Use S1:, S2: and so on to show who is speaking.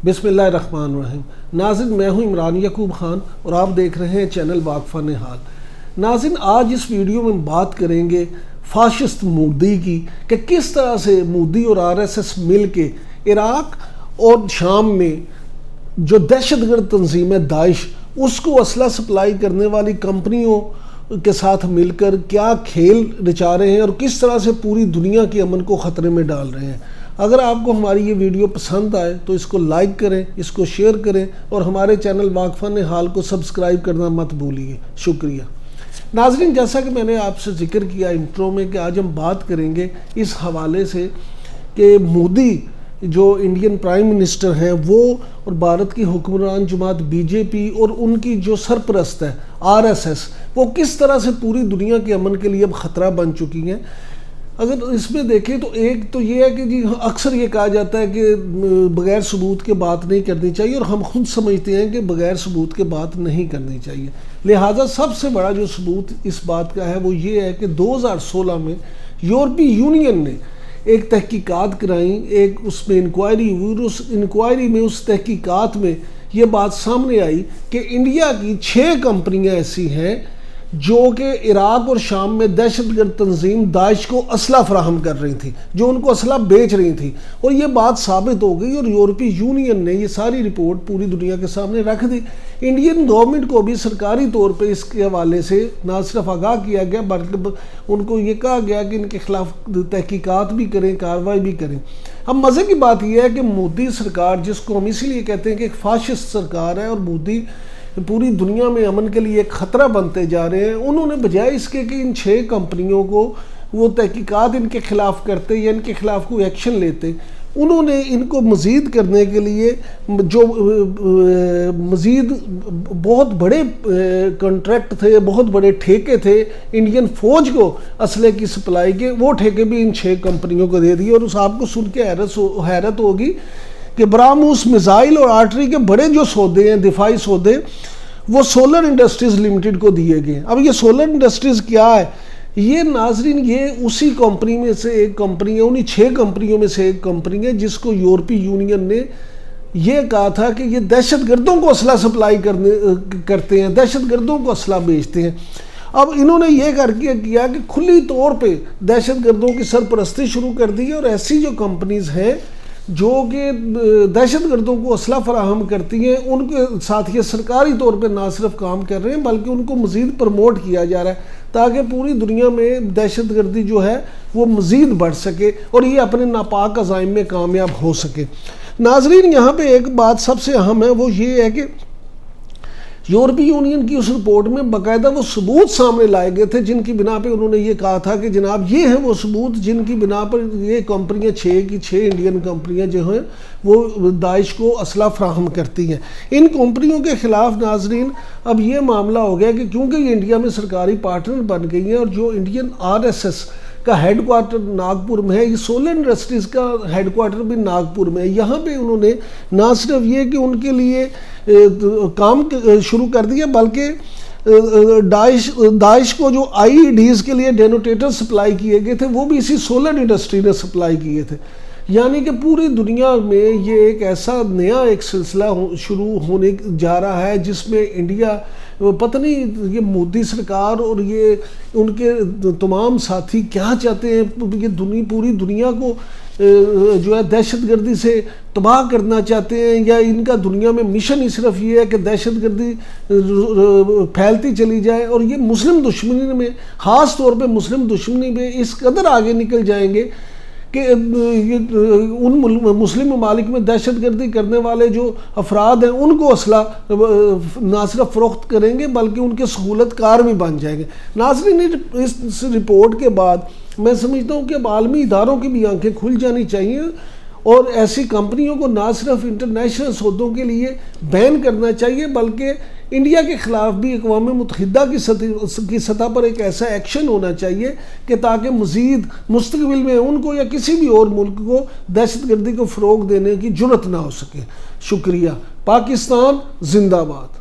S1: بسم اللہ الرحمن الرحیم۔ ناظرین، میں ہوں عمران یعقوب خان اور آپ دیکھ رہے ہیں چینل واقفہ نہال۔ ناظرین، آج اس ویڈیو میں بات کریں گے فاشسٹ مودی کی کہ کس طرح سے مودی اور RSS مل کے عراق اور شام میں جو دہشت گرد تنظیم ہے داعش، اس کو اسلحہ سپلائی کرنے والی کمپنیوں کے ساتھ مل کر کیا کھیل رچا رہے ہیں اور کس طرح سے پوری دنیا کے امن کو خطرے میں ڈال رہے ہیں۔ اگر آپ کو ہماری یہ ویڈیو پسند آئے تو اس کو لائک کریں، اس کو شیئر کریں اور ہمارے چینل واقفہ نہال کو سبسکرائب کرنا مت بھولیے۔ شکریہ۔ ناظرین، جیسا کہ میں نے آپ سے ذکر کیا انٹرو میں کہ آج ہم بات کریں گے اس حوالے سے کہ مودی جو انڈین پرائم منسٹر ہیں وہ اور بھارت کی حکمران جماعت BJP اور ان کی جو سرپرست ہے RSS، وہ کس طرح سے پوری دنیا کے امن کے لیے اب خطرہ بن چکی ہیں۔ اگر اس میں دیکھیں تو ایک تو یہ ہے کہ جی اکثر یہ کہا جاتا ہے کہ بغیر ثبوت کے بات نہیں کرنی چاہیے، اور ہم خود سمجھتے ہیں کہ بغیر ثبوت کے بات نہیں کرنی چاہیے۔ لہٰذا سب سے بڑا جو ثبوت اس بات کا ہے وہ یہ ہے کہ 2016 میں یورپی یونین نے ایک تحقیقات کرائیں، ایک اس میں انکوائری ہوئی، اور اس انکوائری میں اس تحقیقات میں یہ بات سامنے آئی کہ انڈیا کی 6 کمپنیاں ایسی ہیں جو کہ عراق اور شام میں دہشت گرد تنظیم داعش کو اسلحہ فراہم کر رہی تھی، جو ان کو اسلحہ بیچ رہی تھی، اور یہ بات ثابت ہو گئی اور یورپی یونین نے یہ ساری رپورٹ پوری دنیا کے سامنے رکھ دی۔ انڈین گورنمنٹ کو بھی سرکاری طور پہ اس کے حوالے سے نہ صرف آگاہ کیا گیا بلکہ ان کو یہ کہا گیا کہ ان کے خلاف تحقیقات بھی کریں، کارروائی بھی کریں۔ اب مزے کی بات یہ ہے کہ مودی سرکار، جس کو ہم اسی لیے کہتے ہیں کہ ایک فاشسٹ سرکار ہے اور مودی پوری دنیا میں امن کے لیے ایک خطرہ بنتے جا رہے ہیں، انہوں نے بجائے اس کے کہ ان 6 کمپنیوں کو وہ تحقیقات ان کے خلاف کرتے یا ان کے خلاف کوئی ایکشن لیتے، انہوں نے ان کو مزید کرنے کے لیے جو مزید بہت بڑے کنٹریکٹ تھے، بہت بڑے ٹھیکے تھے انڈین فوج کو اسلحے کی سپلائی کے، وہ ٹھیکے بھی ان 6 کمپنیوں کو دے دیے۔ اور اس آپ کو سن کے حیرت ہوگی کہ براموس میزائل اور آرٹری کے بڑے جو سودے ہیں، دفاعی سودے، وہ سولر انڈسٹریز لمیٹڈ کو دیے گئے۔ اب یہ سولر انڈسٹریز کیا ہے؟ یہ ناظرین یہ اسی کمپنی میں سے ایک کمپنی ہے، انہی 6 کمپنیوں میں سے ایک کمپنی ہے جس کو یورپی یونین نے یہ کہا تھا کہ یہ دہشت گردوں کو اسلحہ سپلائی کرتے ہیں، دہشت گردوں کو اسلحہ بیچتے ہیں۔ اب انہوں نے یہ کر کے کیا کہ کھلی طور پہ دہشت گردوں کی سرپرستی شروع کر دی ہے، اور ایسی جو کمپنیز ہیں جو کہ دہشت گردوں کو اسلحہ فراہم کرتی ہیں، ان کے ساتھ یہ سرکاری طور پہ نہ صرف کام کر رہے ہیں بلکہ ان کو مزید پروموٹ کیا جا رہا ہے تاکہ پوری دنیا میں دہشت گردی جو ہے وہ مزید بڑھ سکے اور یہ اپنے ناپاک عزائم میں کامیاب ہو سکے۔ ناظرین، یہاں پہ ایک بات سب سے اہم ہے، وہ یہ ہے کہ یورپی یونین کی اس رپورٹ میں باقاعدہ وہ ثبوت سامنے لائے گئے تھے جن کی بنا پہ انہوں نے یہ کہا تھا کہ جناب یہ ہیں وہ ثبوت جن کی بنا پر یہ کمپنیاں 6 کی 6 انڈین کمپنیاں جو ہیں وہ داعش کو اسلحہ فراہم کرتی ہیں۔ ان کمپنیوں کے خلاف ناظرین اب یہ معاملہ ہو گیا کہ کیونکہ یہ انڈیا میں سرکاری پارٹنر بن گئی ہیں، اور جو انڈین RSS کا ہیڈ کوارٹر ناگپور میں ہے، یہ سولر انڈسٹریز کا ہیڈ کوارٹر بھی ناگپور میں ہے، یہاں پہ انہوں نے نہ صرف یہ کہ ان کے لیے کام شروع کر دیا بلکہ داعش کو جو IEDs کے لیے ڈینوٹیٹر سپلائی کیے گئے تھے وہ بھی اسی سولر انڈسٹری نے سپلائی کیے تھے۔ یعنی کہ پوری دنیا میں یہ ایک ایسا نیا ایک سلسلہ شروع ہونے جا رہا ہے جس میں انڈیا پتہ نہیں یہ مودی سرکار اور یہ ان کے تمام ساتھی کیا چاہتے ہیں، یہ پوری دنیا کو جو ہے دہشت گردی سے تباہ کرنا چاہتے ہیں، یا ان کا دنیا میں مشن ہی صرف یہ ہے کہ دہشت گردی پھیلتی چلی جائے، اور یہ مسلم دشمنی میں، خاص طور پہ مسلم دشمنی میں اس قدر آگے نکل جائیں گے کہ ان مسلم ممالک میں دہشت گردی کرنے والے جو افراد ہیں ان کو اسلحہ نہ صرف فروخت کریں گے بلکہ ان کے سہولت کار بھی بن جائیں گے۔ ناظرین، اس رپورٹ کے بعد میں سمجھتا ہوں کہ اب عالمی اداروں کی بھی آنکھیں کھل جانی چاہیے اور ایسی کمپنیوں کو نہ صرف انٹرنیشنل سودوں کے لیے بین کرنا چاہیے بلکہ انڈیا کے خلاف بھی اقوام متحدہ کی سطح پر ایک ایسا ایکشن ہونا چاہیے کہ تاکہ مزید مستقبل میں ان کو یا کسی بھی اور ملک کو دہشت گردی کو فروغ دینے کی جرت نہ ہو سکے۔ شکریہ۔ پاکستان زندہ باد۔